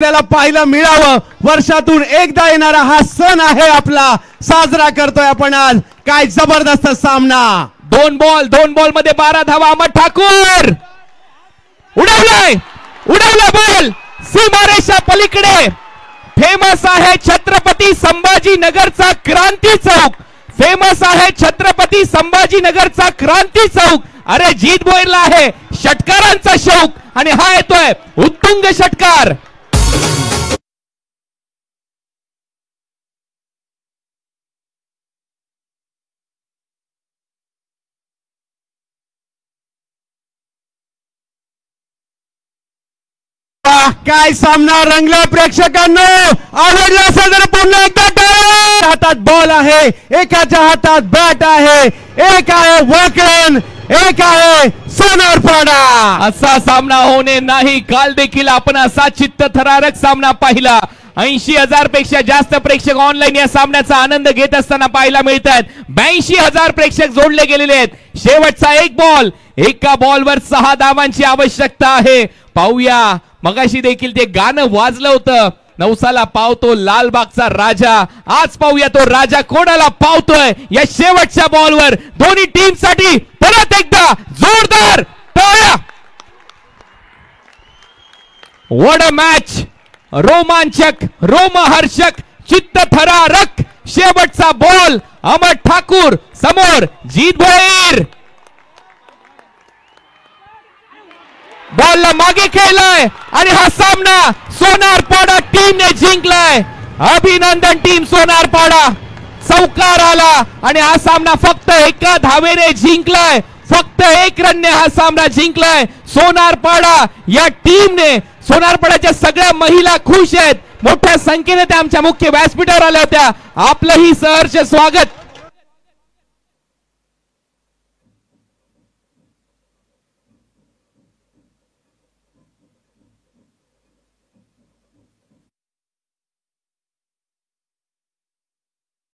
त्याला पाहायला मिळावं। वर्षातून एकदा येणारा हा सण आहे आपला, साजरा करतोय आपण आज। काय जबरदस्त सामना। दोन बॉल मध्ये 12 धावा। अहमद ठाकूर उडवलाय बॉल सीमारेषा पलीकडे। फेमस आहे छत्रपती संभाजीनगरचा क्रांती चौक, फेमस आहे छत्रपती संभाजीनगरचा क्रांती चौक। अरे जीत भोईरला आहे षटकारांचा शौक आणि हा येतोय उत्तुंग षटकार। काय सामना रंगला प्रेक्षकांनो। आवडला असेल तर पुन्हा एकदा टाळ्या। हातात बॉल आहे, एकाच्या हातात बॅट आहे, एक आहे वॉकरन, एक आहे सोनारपाडा। असा सामना होणे नाही। काल देखील आपण असा चित्तथरारक सामना पाहिला। 80,000 पेक्षा जास्त प्रेक्षक ऑनलाईन या सामन्याचा आनंद घेत असताना पाहायला मिळतात। 82,000 प्रेक्षक जोडले गेलेले आहेत। शेवटचा एक बॉल, एका बॉलवर 6 धावांची आवश्यकता आहे। पाहूया, मगाशी देखील ते गाणं वाजलं होतं, नवसाला पावतो लालबागचा राजा। आज पाहूया तो राजा कोणाला पावतोय या शेवटच्या बॉलवर। दोन्ही टीम साठी परत एकदा जोरदार टाळ्या। व्हाट अ मॅच, रोमांचक, रोमहर्षक, चित्तथरारक। शेवटचा बॉल, अहमद ठाकूर समोर जीत भोईर। बॉलला मागे खेळलाय आणि हा सामना सोनारपाडा टीमने जिंकलाय। अभिनंदन टीम सोनारपाडा। चौकार आला आणि हा सामना फक्त एका धावेने जिंकलाय। फक्त 1 रनने हा सामना जिंकलाय सोनारपाडा या टीमने। सोनारपाड्याच्या सगळ्या महिला खुश आहेत। मोठ्या संख्येने त्या आमच्या मुख्य व्यासपीठावर आल्या होत्या। आपलंही सहर्ष स्वागत।